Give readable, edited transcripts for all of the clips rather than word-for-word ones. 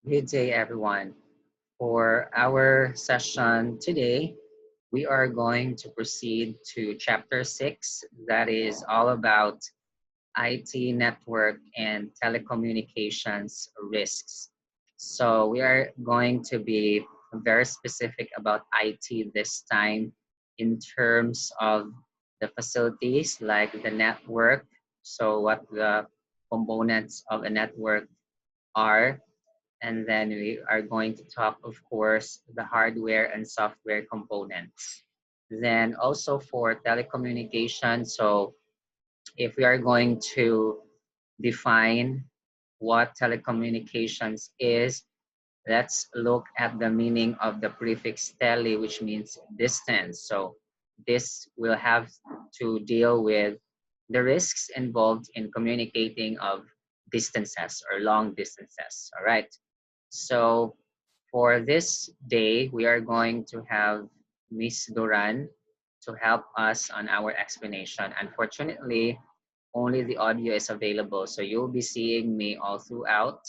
Good day, everyone. For our session today, we are going to proceed to chapter 6, that is all about IT network and telecommunications risks. So, we are going to be very specific about IT this time in terms of the facilities like the network. So, what the components of a network are, and then we are going to talk, of course, the hardware and software components. Then also for telecommunication, so if we are going to define what telecommunications is, let's look at the meaning of the prefix tele, which means distance. So this will have to deal with the risks involved in communicating of distances or long distances. All right. So for this day, we are going to have Miss Duran to help us on our explanation. Unfortunately, only the audio is available, so you'll be seeing me all throughout.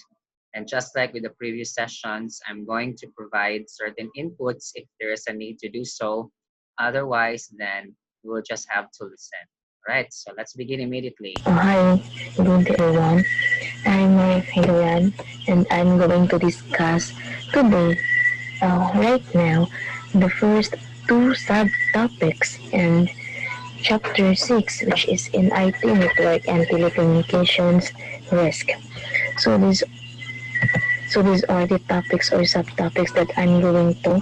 And just like with the previous sessions, I'm going to provide certain inputs if there is a need to do so. Otherwise, then we'll just have to listen. All right, so let's begin immediately. Hi, good day everyone. I'm Hailuan and I'm going to discuss today, right now, the first two subtopics in chapter 6, which is in IT network and telecommunications risk. So these, so these are the topics or subtopics that I'm going to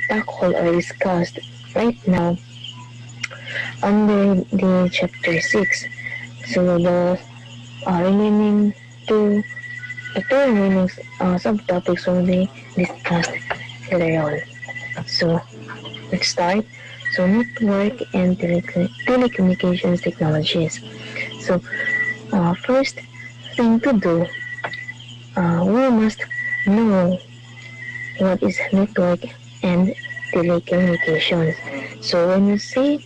tackle or discuss right now under the chapter 6. So the remaining two The two remaining subtopics will be discussed later on. So let's start. So network and telecommunications technologies. So first thing to do, we must know what is network and telecommunications. So when you say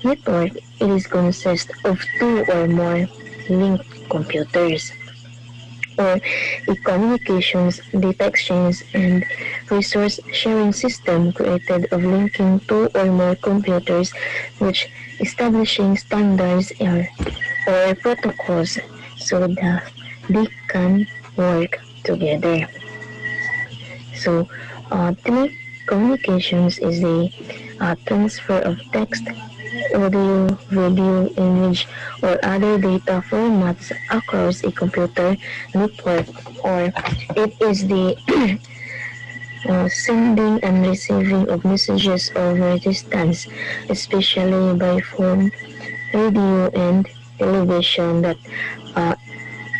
network, it is consist of two or more linked computers or a communications, data exchange, and resource sharing system created of linking two or more computers which establishing standards or protocols so that they can work together. So, telecommunications is a transfer of text, audio, video, image, or other data formats across a computer network, or it is the sending and receiving of messages over distance, especially by phone, radio, and television, that uh,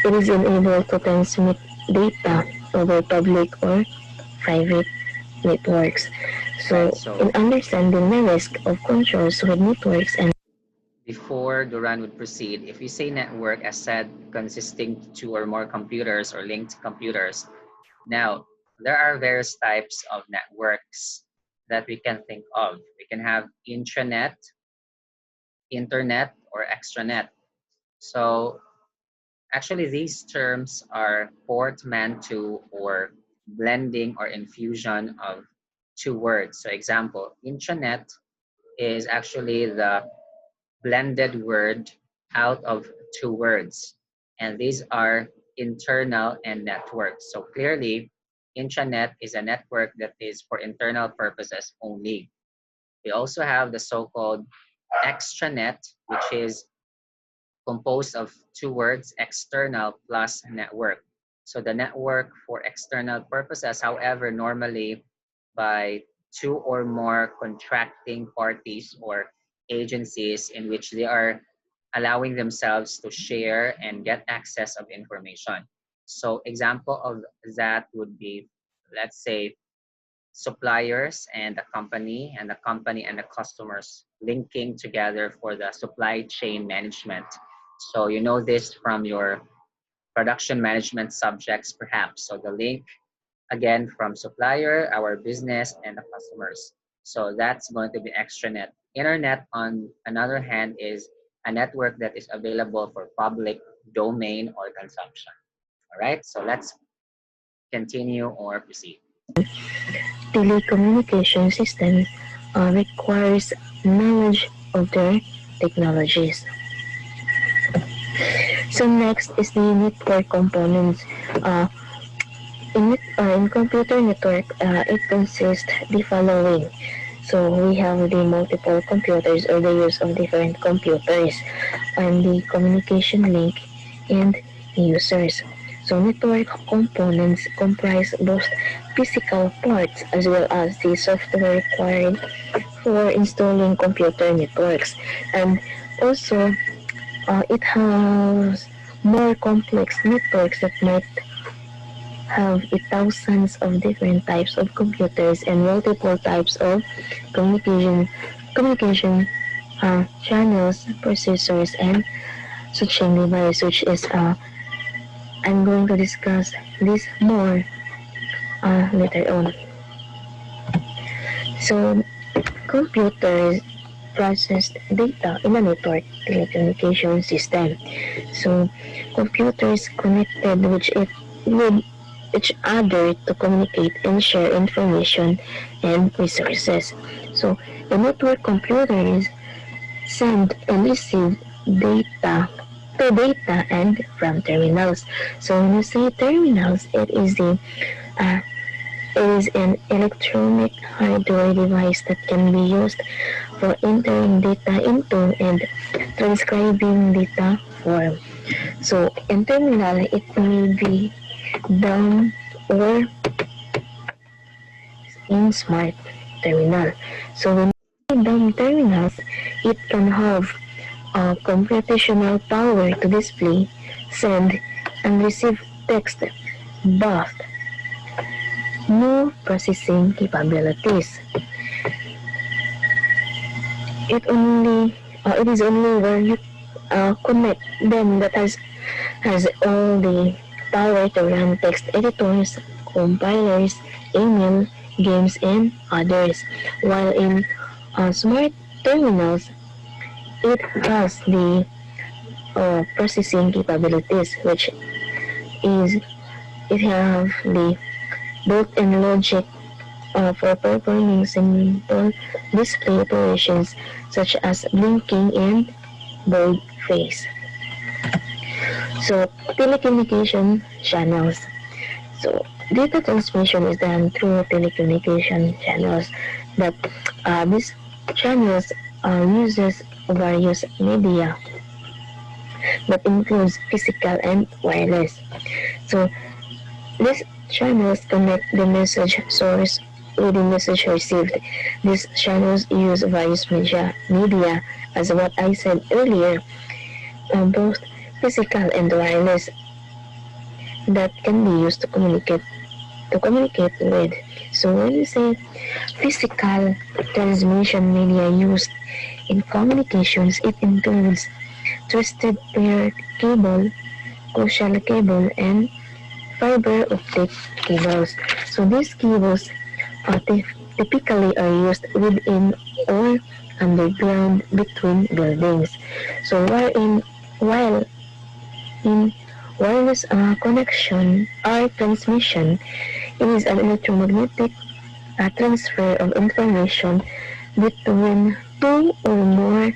it is enabled to transmit data over public or private networks. Right, So, in so understanding the risk of controls with networks and before Duran would proceed, if you say network, as said, consisting of two or more computers or linked computers, now there are various types of networks that we can think of. We can have intranet, internet, or extranet. So actually, these terms are portmanteau or blending or infusion of two words. So example, intranet is actually the blended word out of two words. And these are internal and network. So clearly, intranet is a network that is for internal purposes only. We also have the so-called extranet, which is composed of two words, external plus network. So the network for external purposes, however, normally by two or more contracting parties or agencies in which they are allowing themselves to share and get access of information. So example of that would be, let's say, suppliers and the company and the customers linking together for the supply chain management. So you know this from your production management subjects perhaps. So the link again from supplier, our business, and the customers. So that's going to be extranet. Internet, on another hand, is a network that is available for public domain or consumption. All right, so let's continue, or proceed. Telecommunication system requires knowledge of their technologies. So next is the network components. Uh, in computer network, it consists the following. So we have the multiple computers or the use of different computers and the communication link and users. So network components comprise both physical parts as well as the software required for installing computer networks. And also, it has more complex networks that might have thousands of different types of computers and multiple types of communication channels, processors, and switching device, which is I'm going to discuss this more later on. So computers process data in a network telecommunication system. So computers connected with each other to communicate and share information and resources. So the network computers send and receive data and from terminals. So when you say terminals, uh, it is an electronic hardware device that can be used for entering data into and transcribing data form. So in terminal, it may be dumb or in smart terminal. So when you dumb terminals, it can have computational power to display, send, and receive text, but no processing capabilities. It is only where you connect them that has all the power to run text editors, compilers, email, games, and others. While in smart terminals, it has the processing capabilities, which is it have the built-in logic for performing simple display operations such as blinking and bold face. So telecommunication channels. So data transmission is done through telecommunication channels. That these channels uses various media that includes physical and wireless. So these channels connect the message source with the message received. These channels use various media as what I said earlier, both physical and wireless that can be used to communicate with. So when you say physical transmission media used in communications, it includes twisted pair cable, coaxial cable, and fiber optic cables. So these cables typically are used within or underground between buildings. So while in wireless connection or transmission, it is an electromagnetic transfer of information between two or more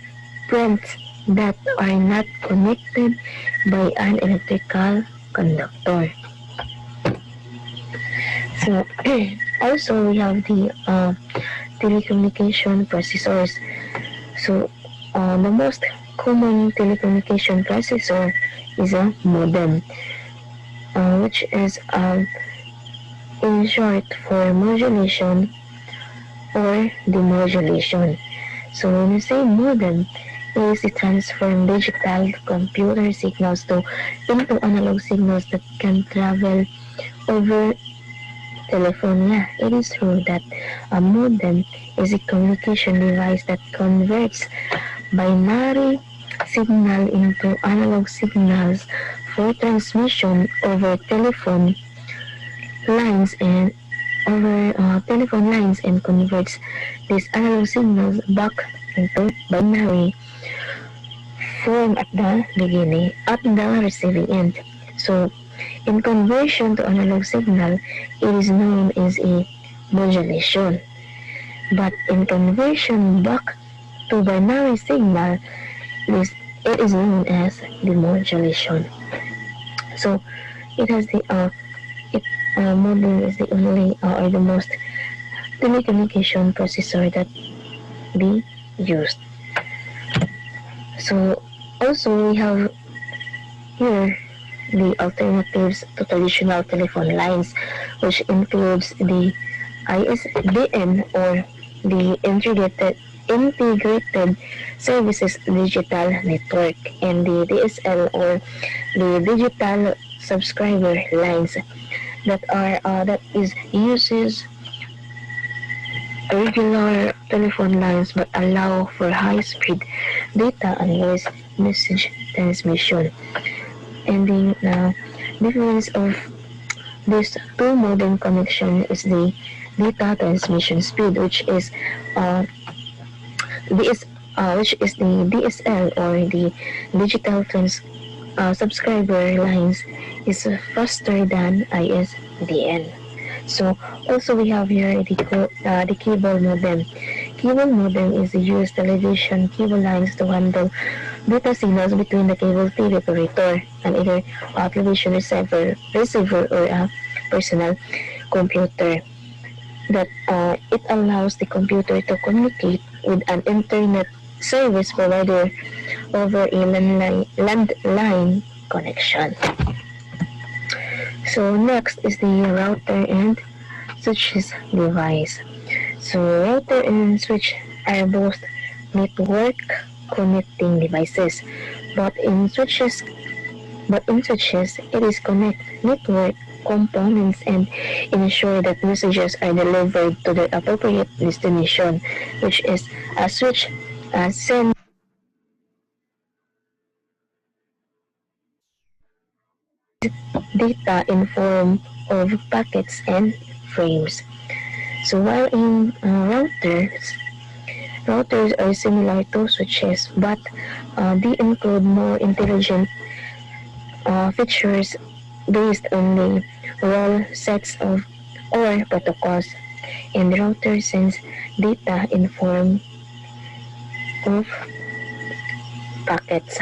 points that are not connected by an electrical conductor. So also we have the telecommunication processors. So the most common telecommunication processor is a modem, which is in short for modulation or demodulation. So when you say modem, it is to transform digital computer signals into analog signals that can travel over telephone. Yeah, it is true that a modem is a communication device that converts binary signal into analog signals for transmission over telephone lines and converts these analog signals back into binary form at the receiving end. So In conversion to analog signal, it is known as a modulation. But in conversion back to binary signal, it is known as demodulation. So it has the it modem is the only or the most telecommunication processor that be used. So also we have here the alternatives to traditional telephone lines, which includes the ISDN or the integrated services digital network, and the DSL or the digital subscriber lines that is uses regular telephone lines but allow for high-speed data and voice message transmission. And the difference of these two modem connection is the data transmission speed, uh, which is the DSL or the digital subscriber lines is faster than ISDN. So also we have here the cable modem. Cable modem is the US television cable lines to handle data signals between the cable TV operator and either a television receiver or a personal computer. That it allows the computer to communicate with an internet service provider over a landline connection. So next is the router and switches device. So router and switch are both network connecting devices, but in switches it is connect network components and ensure that messages are delivered to the appropriate destination, which is a switch send data in form of packets and frames. So while in routers are similar to switches, but they include more intelligent features based on the role sets of or protocols, and router sends data in form of packets.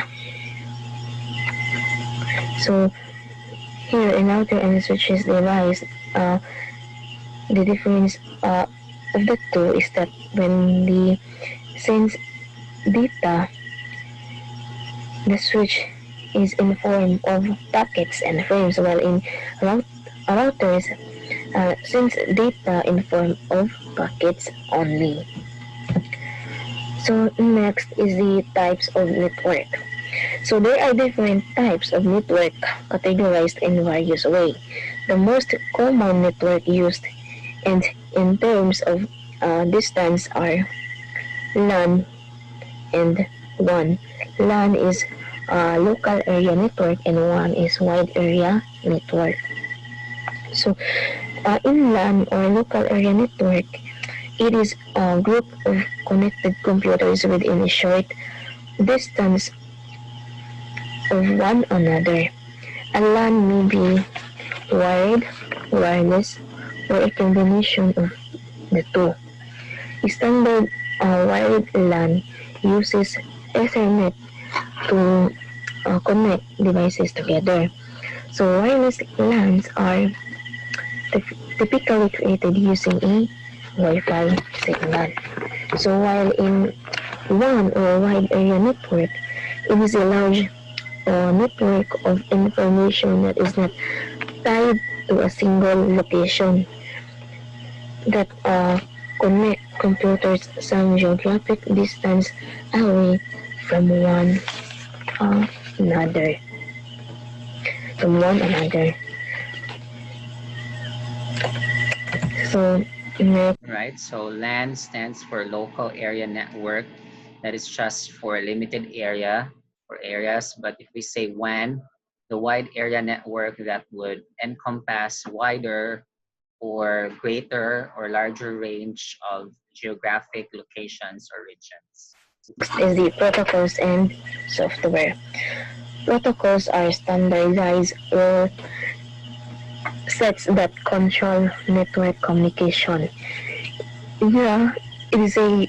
So here in router and switches device, the difference of the two is that when the sends data, the switch is in form of packets and frames, while in routers sends data in form of packets only. So next is the types of network. So there are different types of network categorized in various ways. The most common network used and in terms of distance are LAN and WAN. LAN is local area network and WAN is wide area network. So in LAN or local area network, it is a group of connected computers within a short distance of one another. A LAN may be wired, wireless, or a combination of the two. A standard wired LAN uses Ethernet to connect devices together. So wireless LANs are typically created using a Wi-Fi signal. So while in WAN or wide area network, it is a large network of information that is not tied to a single location that connect computers some geographic distance away from another another. So next, Right, so LAN stands for local area network. That is just for a limited area or areas. But if we say WAN, the wide area network, that would encompass wider or greater or larger range of geographic locations or regions. is the protocols and software. Protocols are standardized or sets that control network communication. Yeah, it is a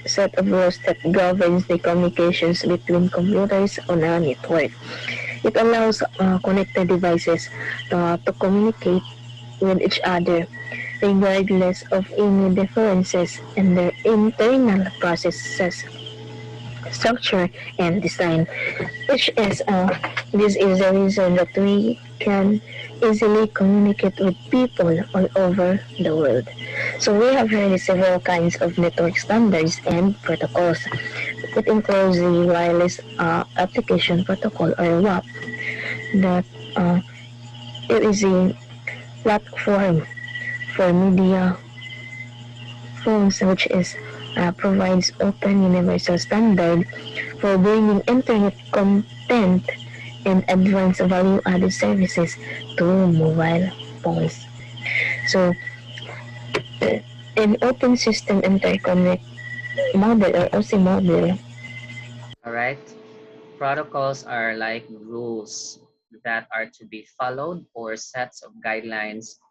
set of rules that governs the communications between computers on a network. It allows connected devices to communicate with each other regardless of any differences in their internal processes, structure, and design. Which is this is the reason that we can easily communicate with people all over the world. So we have really several kinds of network standards and protocols. It includes the wireless application protocol or WAP that it is a platform for media phones which is provides open universal standard for bringing internet content and advanced value-added services to mobile phones. So, an open system interconnect model or OSI model. All right. Protocols are like rules that are to be followed or sets of guidelines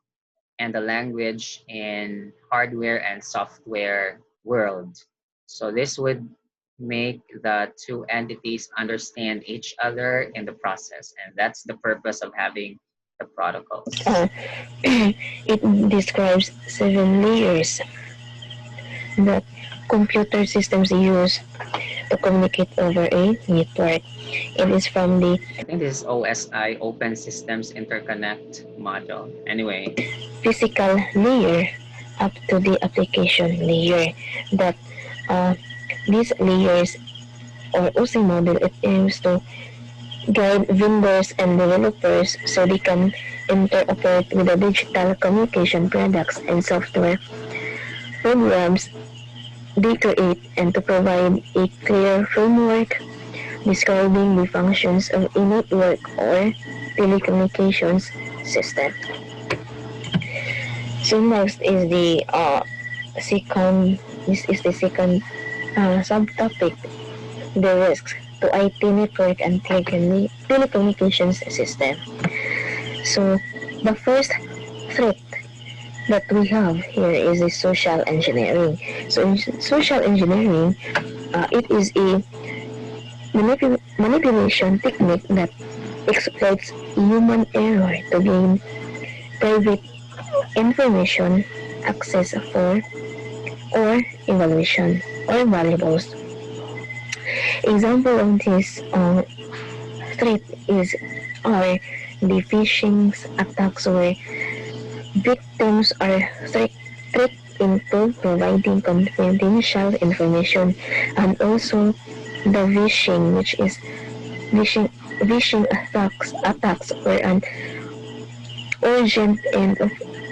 and the language in hardware and software world. So this would make the two entities understand each other in the process. And that's the purpose of having the protocols. Uh, it describes 7 layers that computer systems use to communicate over a network. It is from the I think this is OSI, Open Systems Interconnect module. Anyway, physical layer up to the application layer. That uh, these layers or OSI model it aims to guide vendors and developers so they can interoperate with the digital communication products and software programs they create and to provide a clear framework describing the functions of a network or telecommunications system. So next is the second. This is the second subtopic: the risks to IT network and telecommunications system. So the first threat that we have here is the social engineering. So in social engineering, it is a manipulation technique that exploits human error to gain private information, access for, or evaluation, or valuables. Example of this threat is are the phishing attacks where victims are tricked into providing confidential information, and also the phishing, which is phishing attacks where an urgent and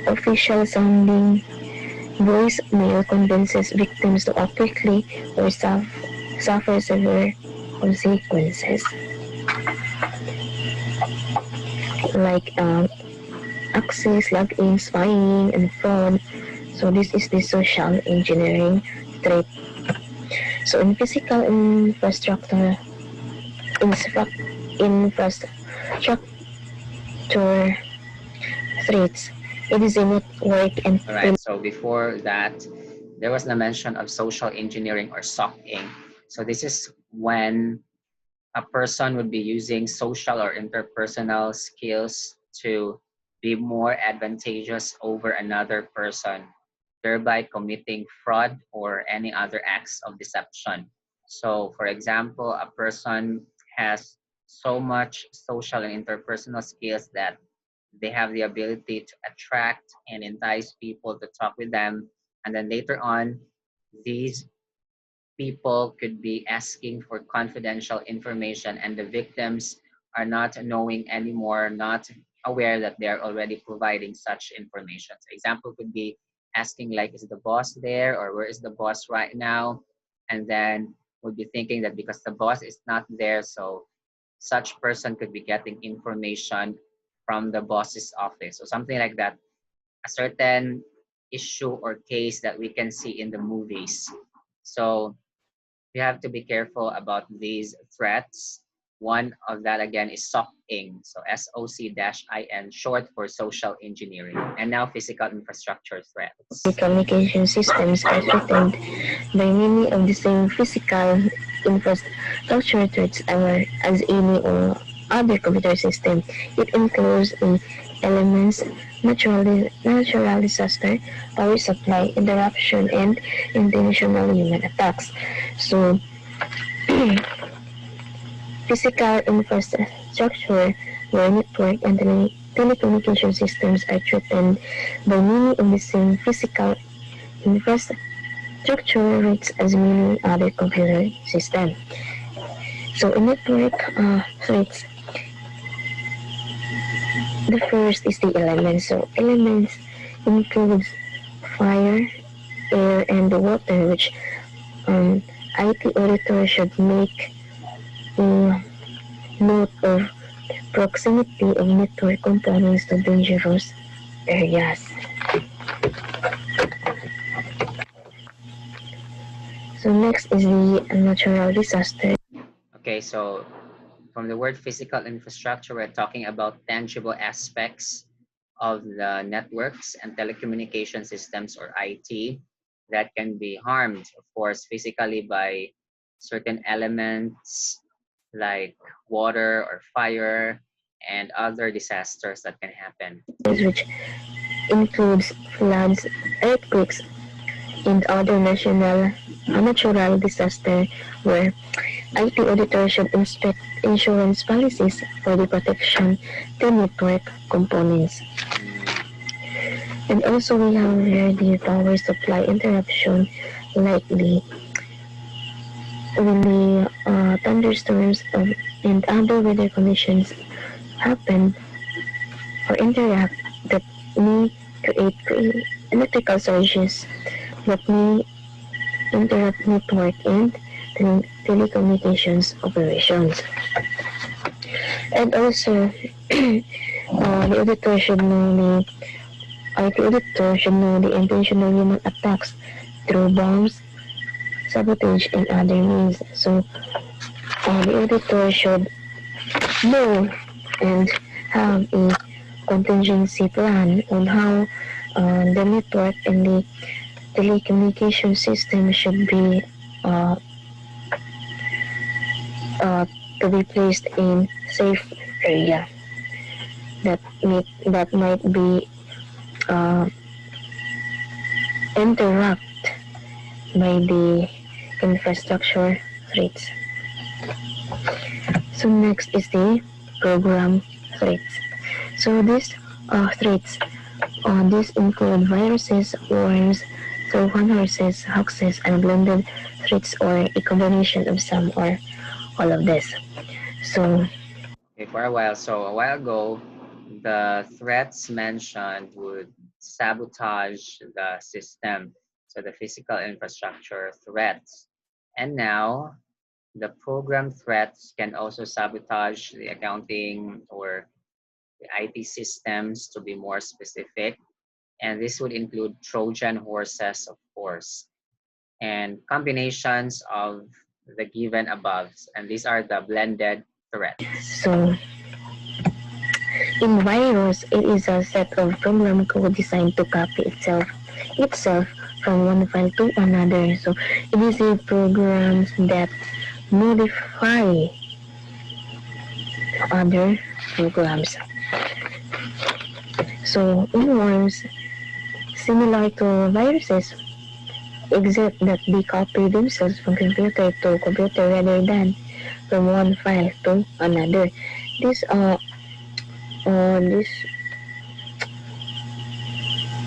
official sounding voicemail convinces victims to act quickly or suffer severe consequences, like access, login, spying, and fraud. So this is the social engineering threat. So in physical infrastructure threats, it is a network and all right. So before that, there was the mention of social engineering or SOCing. So this is when a person would be using social or interpersonal skills to be more advantageous over another person, thereby committing fraud or any other acts of deception. So, for example, a person has so much social and interpersonal skills that they have the ability to attract and entice people to talk with them. And then later on, these people could be asking for confidential information and the victims are not knowing anymore, not aware that they're already providing such information. So example could be asking like, is the boss there or where is the boss right now? And then would be thinking that because the boss is not there, so such person could be getting information from the boss's office or something like that. A certain issue or case that we can see in the movies. So you have to be careful about these threats One of that again is SOC-IN, so SOC-IN, short for social engineering. And now physical infrastructure threats. The communication systems are threatened by many of the same physical infrastructure threats as any or other computer system. It includes elements, natural disaster, power supply interruption, and intentional human attacks. So, physical infrastructure where network and telecommunication systems are threatened by many of the same physical infrastructure rates as many other computer systems. So, in network threats, the first is the elements. So, elements includes fire, air, and water, which IT auditor should make a note of proximity of network components to dangerous areas. So next is the natural disaster. Okay, so from the word physical infrastructure, we're talking about tangible aspects of the networks and telecommunication systems, or IT, that can be harmed, of course, physically by certain elements like water or fire and other disasters that can happen. Which includes floods, earthquakes, and other natural disaster where IT auditors should inspect insurance policies for the protection to network components. And also we have here the power supply interruption, likely when the thunderstorms and other weather conditions happen or interact that may create electrical surges that may interrupt network and telecommunications operations. And also, the auditor should know the IT auditor should know the intentional human attacks through bombs, sabotage, and other means. So, the auditor should know and have a contingency plan on how the network and the telecommunication system should be to be placed in safe area that might be interrupt by the infrastructure threats. So next is the program threats. So these threats this include viruses, worms, Trojan horses, hoaxes, and blended threats, or a combination of some or all of this. So Okay, for a while ago, the threats mentioned would sabotage the system, so the physical infrastructure threats. And now, the program threats can also sabotage the accounting or the IT systems, to be more specific. And this would include Trojan horses, of course, and combinations of the given above. And these are the blended threats. So in virus, it is a set of program code designed to copy itself from one file to another. So it is a programs that modify other programs. So in worms, similar to viruses, except that they copy themselves from computer to computer rather than from one file to another. This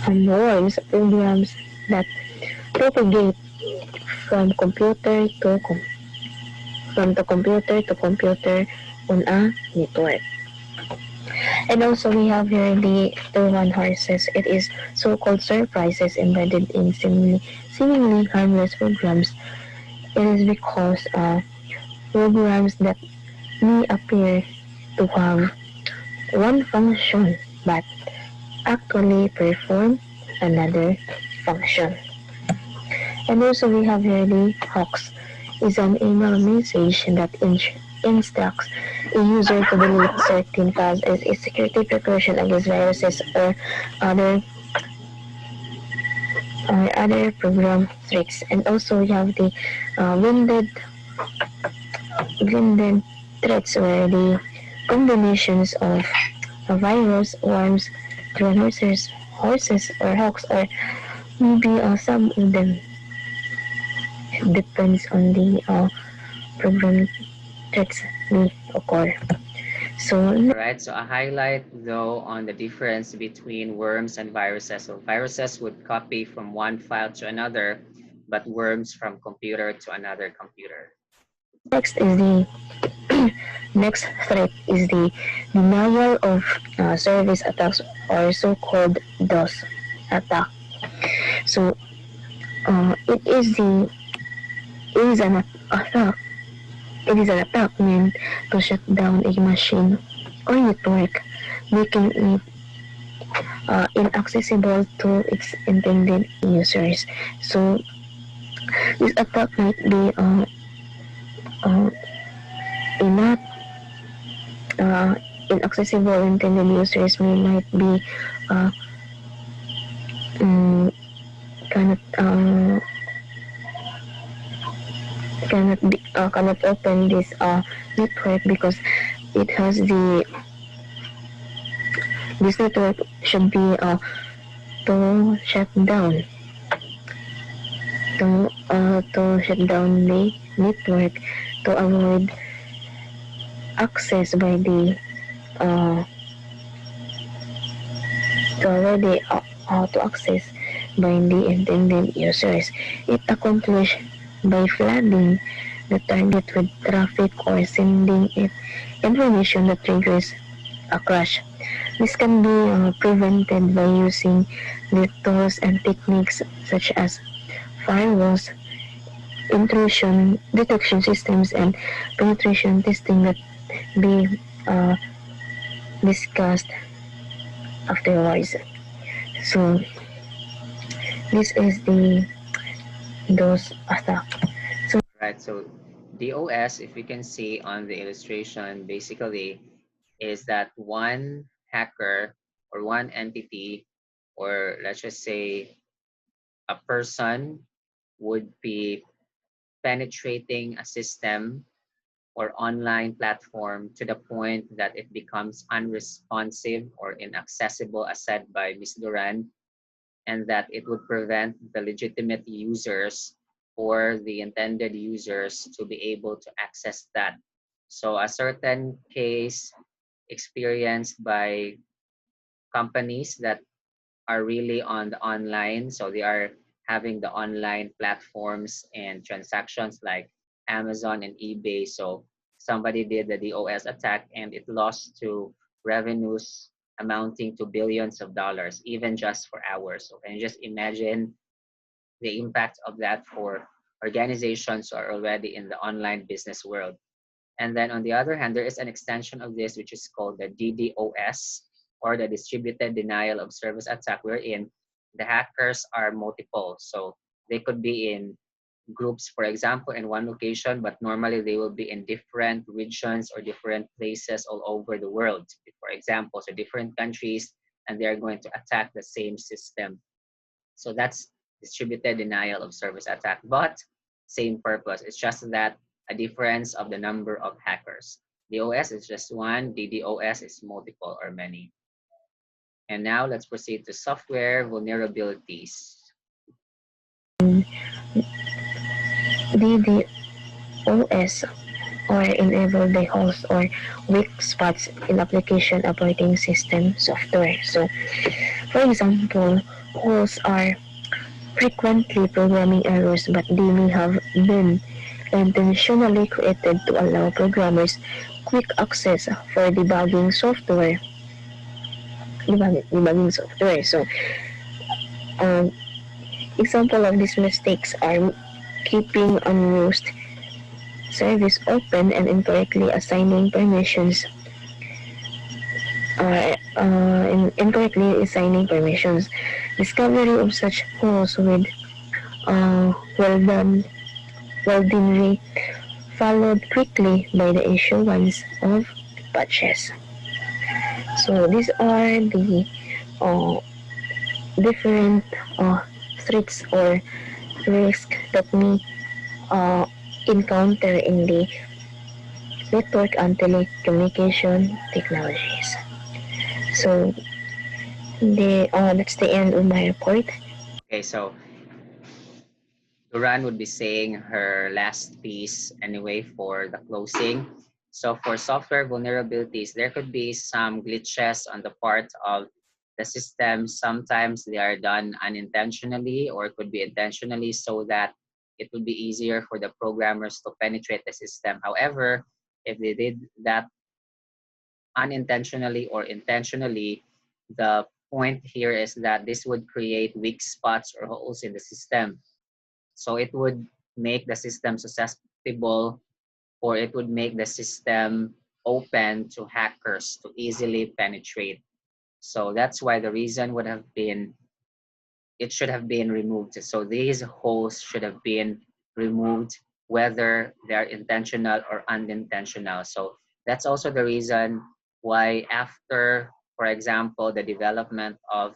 worms programs that propagate from the computer to computer on a network. And also we have here the Trojan horses. It is so-called surprises embedded in seemingly harmless programs. It is because programs that may appear to have one function but actually perform another function. And also we have here the hoax is an email message that instructs a user to delete certain files as a security precaution against viruses other or other program tricks. And also we have the blended threats where the combinations of a virus, worms, Trojan horses or hawks, or maybe some of them depends on the program threats may occur. So All right, so a highlight though on the difference between worms and viruses. So viruses would copy from one file to another, but worms from computer to another computer. next is the next threat is the denial of service attacks or so-called DOS attack. So it is an attack. It is an attack meant to shut down a machine or network, making it inaccessible to its intended users. So this attack might be uh, not inaccessible intended users might be uh, um, cannot cannot open this network because it has the this network should be to shut down to shut down the network to avoid access by the uh, to avoid the to access by the intended users. It accomplished by flooding the target with traffic or sending it information that triggers a crash. This can be prevented by using the tools and techniques such as firewalls, intrusion detection systems, and penetration testing that be uh, discussed afterwards. So this is the DOS attack. Right, so DOS, if you can see on the illustration, basically is that one hacker or one entity, or let's just say a person, would be penetrating a system or online platform to the point that it becomes unresponsive or inaccessible, as said by Ms. Duran, and that it would prevent the legitimate users or the intended users to be able to access that. So a certain case experienced by companies that are really on the online, so they are having the online platforms and transactions like Amazon and eBay. So somebody did the DOS attack and it lost to revenues amounting to billions of dollars, even just for hours. So can you just imagine the impact of that for organizations who are already in the online business world? And then on the other hand, there is an extension of this, which is called the DDoS, or the distributed denial of service attack, wherein the hackers are multiple. So they could be in groups, for example, in one location, but normally they will be in different regions or different places all over the world. For example, so different countries, and they're going to attack the same system. So that's distributed denial of service attack, but same purpose. It's just that a difference of the number of hackers. DOS is just one, DDoS is multiple or many. And now let's proceed to software vulnerabilities. DDoS or enable the host or weak spots in application operating system software. So, for example, holes are frequently programming errors, but they may have been intentionally created to allow programmers quick access for debugging software. So, um, example of these mistakes are keeping unused service open and incorrectly assigning permissions. Discovery of such holes with well-done followed quickly by the issuance of patches. So these are the uh, different threats or risks that we uh, encounter in the network and telecommunication technologies. So that's the end of my report. Okay, so Duran would be saying her last piece anyway for the closing. So for software vulnerabilities, there could be some glitches on the part of the system. Sometimes they are done unintentionally or it could be intentionally so that it would be easier for the programmers to penetrate the system. However, if they did that unintentionally or intentionally, the point here is that this would create weak spots or holes in the system. So it would make the system susceptible or it would make the system open to hackers to easily penetrate. So that's why the reason would have been it should have been removed. So these holes should have been removed whether they're intentional or unintentional. So that's also the reason why after, for example, the development of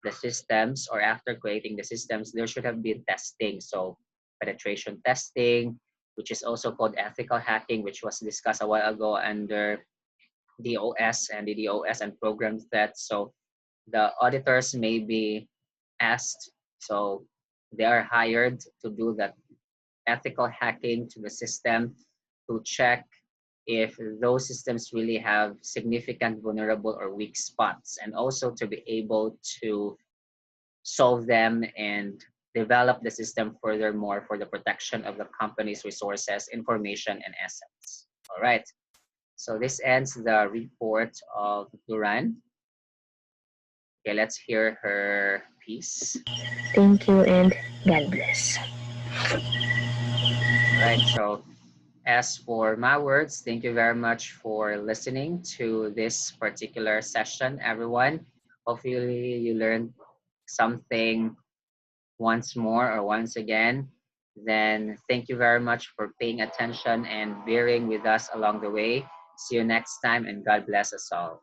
the systems or after creating the systems, there should have been testing. So penetration testing, which is also called ethical hacking, which was discussed a while ago under DOS and the DOS and program threats. So the auditors may be asked, so they are hired to do that ethical hacking to the system to check if those systems really have significant vulnerable or weak spots and also to be able to solve them and develop the system furthermore for the protection of the company's resources, information, and assets. All right. So this ends the report of Duran. Okay, let's hear her piece. Thank you and God bless. Right. So as for my words, thank you very much for listening to this particular session, everyone. Hopefully you learned something once more or once again. Then thank you very much for paying attention and bearing with us along the way. See you next time and God bless us all.